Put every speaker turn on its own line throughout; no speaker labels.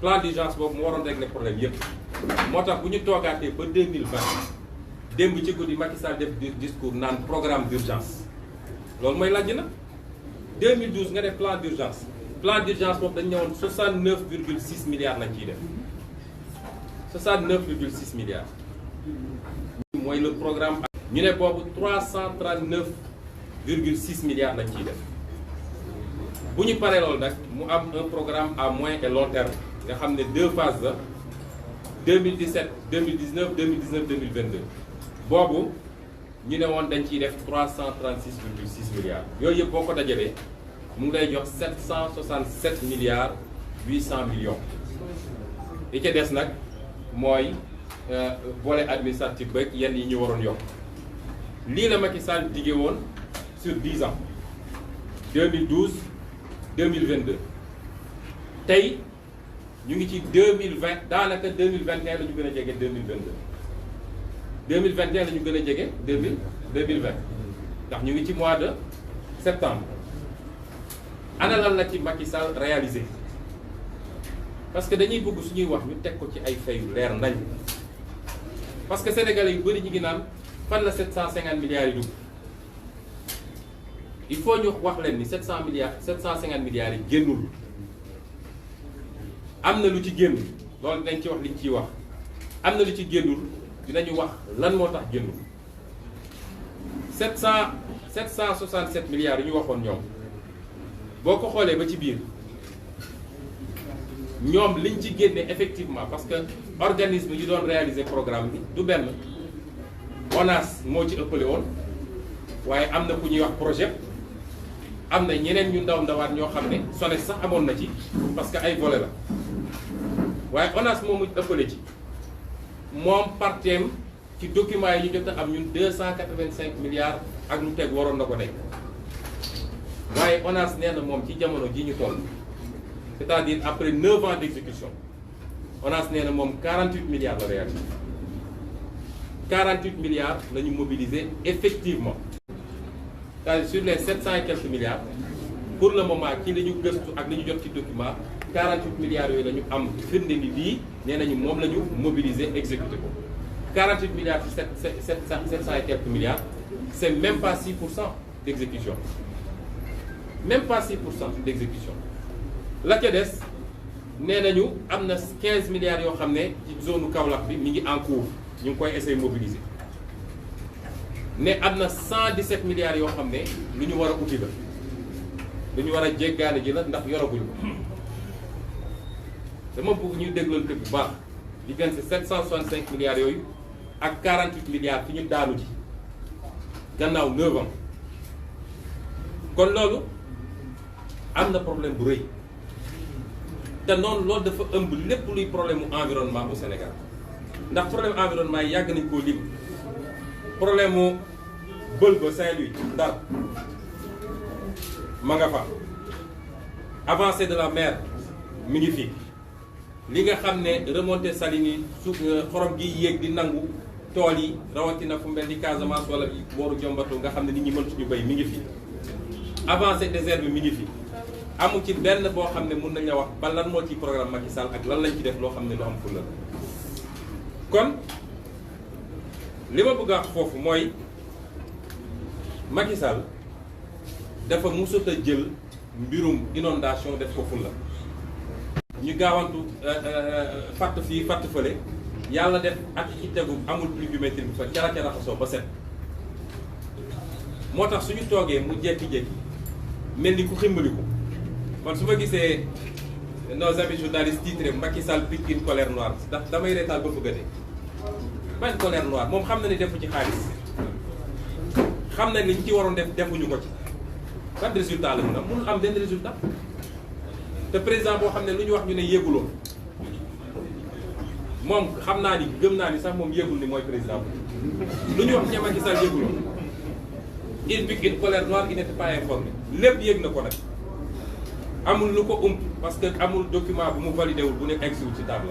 plan d'urgence boobu mu waroon régler problème yëpp moo tax bu ñu toogaatee ba 2020 démb ci guddi Macky Sall def discours naan programme d'urgence loolu mooy laaj na 2012 nga def plan d'urgence boobu dañu ñëwoon 69,6 milliards lañ ciy def 69,6 milliards mooy le programme ñu ne boobu 339,6 milliards lañ ciy def bu ñu paree loolu nag mu am un programme à moyen et long terme nga xam ne 2 phases la 2017 2019 2019 2022 boobu ñu ne woon dañ ciy def 336,6 milliards yooyu yëpp boo ko dajalee mu ngi lay jox 767 milliards 800 millions li ca des nag mooy volet administratif beeg yenn yi ñu waroon yokk lii la Macky Sall diggé woon sur 10 ans 2012 2022 tey ñu ngi ci 2020 daanaka 2021 la ñu gën a jege 2022 2021 la ñu gën a jege 2020 ndax ñu ngi ci mois de septembre ana lan la ci Macky Sall réalisé parce que dañuy bëgg suñuy wax ñu teg ko ci ay fay yu leer nañ parce que sénégalais yu bëri ñu ngi naan fan la 750 milliards yi dugg il faut ñu wax leen ni 750 milliards yi génnul am na lu ci génn loolu dinañ ci wax liñ ciy wax am na lu ci génnul dinañu wax lan moo tax génnul 767 milliards yi ñu waxoon ñoom boo ko xoolee ba ci biir ñoom liñ ci génne effectivement parce que organisme yi doon réaliser programme bi du benn ONAS moo ci ëppale woon waaye am na ku ñuy wax projet am na ñeneen ñu ndawaat ñoo xam ne SONES sax amoon na ci parce que ay volet la waaye ONAS moomu ëppale ci moom parteem ci documents yi ñu jot a am ñun 285 milliards ak lu teg waroon na ko nekk waaye ONAS nee na moom ci jamono ji ñu toll c'est-à-dire après 9 ans d'exécution ONAS nee na moom 48 milliards la réalisé 48 milliards la ñu mobilisé effectivement c'est-à-dire sur les 700 et quelques milliards pour le moment ci li ñu gëstu ak li ñu jot ci document 48 milliards yooyu la ñu am firnde ni lii nee nañu moom la ñu mobilisé exécuté ko 48 milliards ci 700 et quelques milliards c'est même pas 6% d'exécution même pas 6% d'exécution la ca des nee nañu am na 15 milliards yoo xam ne ci zone Kaolack bi mi ngi en cours ñu ngi koy essayer mobiliser ne am na 117 milliards yoo xam ne lu ñu war a uti la lu ñu war a jéggaane ji la ndax yoraguñu ko dama bëgg ñu dégloonte bu baax diggante 765 milliards yooyu ak 48 milliards fi ñu daanu ji gannaaw 9 ans kon loolu am na problème bu rëy te noonu loolu dafa ëmb lépp luy problème mu environnement au Sénégal ndax problème environnement yi yàgg nañ koo lim problème mu bël ba Saint-Louis Ndar ma nga fa avancée de la mer mi ngi fi li nga xam ne remontée saline yi suuf xorom gi yéeg di nangu tool yi rawatina fu mel ni Casamance wala booru Jombatu nga xam ne nit ñi mëntuñu béy mi ngi fi avancée désert bi mi ngi fi amu ci benn boo xam ne mun nañ la wax ba lan moo ci programme Macky Sall ak lan lañ ci def loo xam ne lu am fulla kon li ma bëgg a wax foofu mooy Macky Sall dafa musut a jël mbirum inondation def ko fulla ñu gaawantu fàtt fii fàtt fële yàlla def at ci tegu amul pluviométrie bi fa cara raxasoo ba set moo tax suñu toogee mu jékki-jékki mel ni ku ximbaliku man su ma gisee nos amis journalistes titré Macky Sall pique une colère noire ndax damay reetaan ba bëgg a dee ban colère noire moom xam na ni defu ci xaalis xam na ni ñu ci waroon def defuñu ko ci ban résultat la mun a mënul am benn résultat te président boo xam ne lu ñu wax ñu ne yéeguloo moom xam naa ni gëm naa ni sax moom yéegul ni mooy président lu ñu wax ne Macky Sall yéeguloo il pique une colère noire il n'était pas informé lépp yéeg na ko nag amul lu ko parce que amul document bu mu validé wul bu nekk egsiwul ci table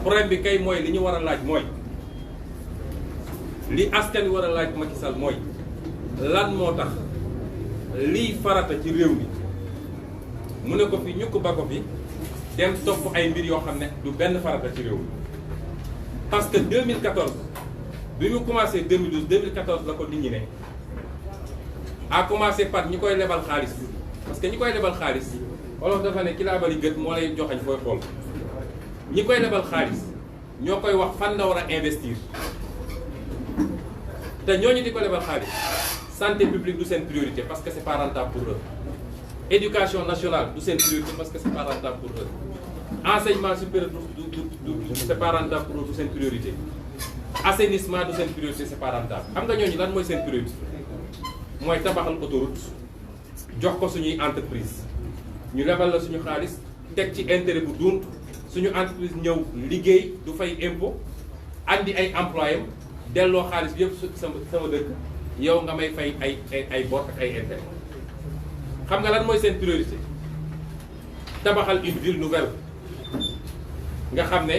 problème bi kay mooy li ñu war a laaj mooy li askan wi war a laaj Macky Sall mooy lan moo tax liy farata ci réew mi mu ne ko fi ñu ko ba ko fi dem topp ay mbir yoo xam ne du benn farata ci réew mi parce que 2014 bi mu commencé 2012 2014 la ko nit ñi ne a commencé par ñi koy lebal xaalis parce que ñi koy lebal xaalis wolof dafa ne ki laa bari gët moo lay joxañ fooy xool ñi koy lebal xaalis ñoo koy wax fan la war a investir te ñooñu di ko lebal xaalis santé publique du seen priorité parce que c'est pas rentable pour eux éducation nationale du seen priorité parce que c'est pas rentable pour eux enseignement supérieur du c'est pas rentable pour eux du seen priorité assainissement du seen priorité c'est pas rentable xam nga ñooñu lan mooy seen priorité mooy tabaxal autoroute jox ko suñuy entreprise ñu lebal la suñu xaalis teg ci intérêt bu dunt suñu entreprise ñëw liggéey du fay impôt andi ay employés delloo xaalis bi yëpp sama dëkk yow nga may fay ay bor ak ay intérêt xam nga lan mooy seen priorité tabaxal une ville nouvelle nga xam ne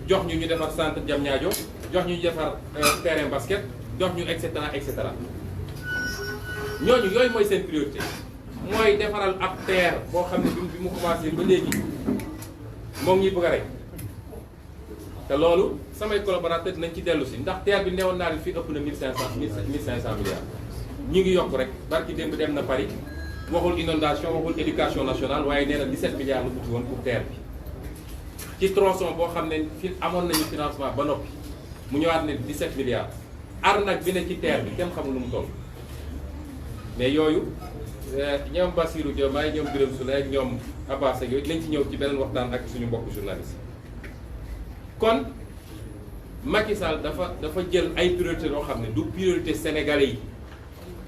jox ñu defar centre Diamniadio jox ñu defar terrain basket jox ñu et cetera et cetera ñooñu yooyu mooy seen priorité mooy defaral ab terre boo xam ne bi mu commencé ba léegi moom ñuy bëgg a rek te loolu samay collaborateurs dinañ ci dellu si ndax terre bi newoon naa leen fii ëpp na 1500 milliards ñu ngi yokk rek barki démb dem na Paris waxul inondation waxul éducation nationale waaye nee na 17 milliards la uti woon pour terre bi ci tronçon boo xam ne fi amoon nañu financement ba noppi mu ñëwaat ne 17 milliards arnaque bi ne ci terre bi kenn xamul lu mu toll mais yooyu ñoom Bassirou Diomaye ñoom Birame Souleye ak ñoom Abbas ak yooyu dinañ ci ñëw ci beneen waxtaan ak suñu mbokk journaliste kon Macky Sall dafa jël ay priorité yoo xam ne du priorité sénégalais yi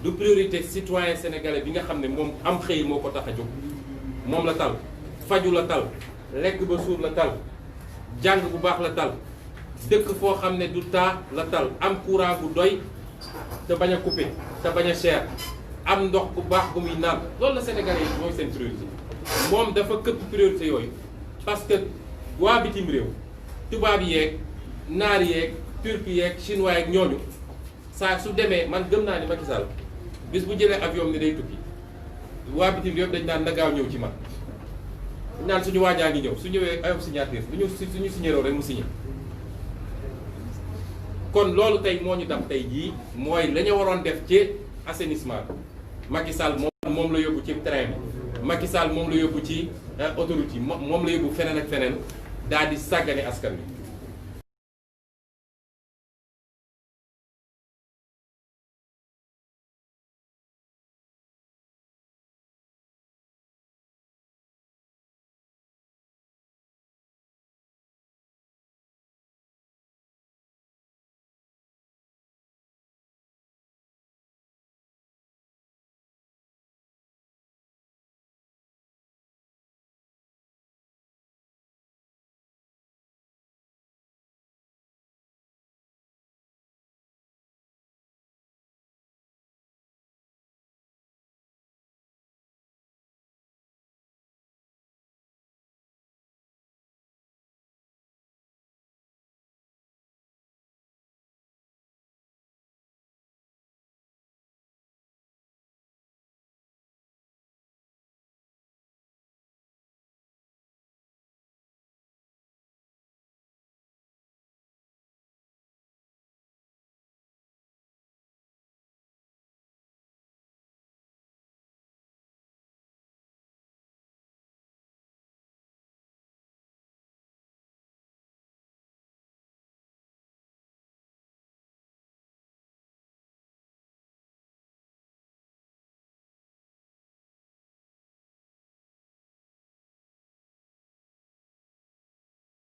du priorité citoyen sénégalais bi nga xam ne moom am xëy moo ko tax a jóg moom la tal faju la tal lekk ba suur la tal jàng bu baax la tal dëkk foo xam ne du taa la tal am courant bu doy te bañ a coupé te bañ a cher am ndox bu baax bu muy naan loolu la sénégalais yi mooy seen priorité moom dafa këpp priorité yooyu parce que waa bitim réew tubaab yeeg naar yeeg turc yeeg chinois yeeg ñooñu saa su demee man gëm naa ni Macky Sall bis bu jëlee avion ni day tukki waa bitim réew dañ naan na gaaw ñëw ci man naan suñu waajaa ngi ñëw su ñëwee ayom signature suñu signé rek mu signé kon loolu tey moo ñu dab tey jii mooy la ñu waroon def ci assainissement Macky Sall moom la yóbbu ci train bi Macky Sall moom la yóbbu ci autoroute yi moom la yóbbu feneen ak feneen daal di sàggane askan wi.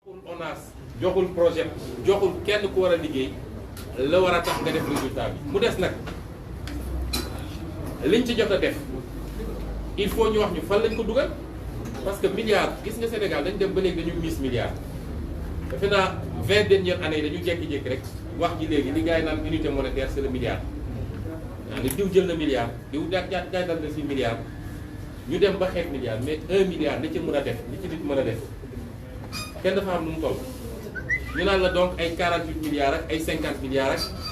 ONAS joxul projet joxul kenn ku war a liggéey la war a tax nga def résultat bi mu des nag liñ ci jot a def il faut ñu wax ñu fan lañ ko dugal parce que milliards gis nga Sénégal dañ dem ba léegi dañu miis milliards defe naa 20 dernières années dañu jékki-jékki rek wax ji léegi li gars yi naan unité monétaire c'est le milliard yaa ngi diw jël na milliard diw jaay dal na si milliard ñu dem ba xeet milliard mais 1 milliard li ci mën a def li ci nit mën a def kenn dafa am nu mu toll ñu naan la donc ay 48 milliards ak ay 50 milliards ak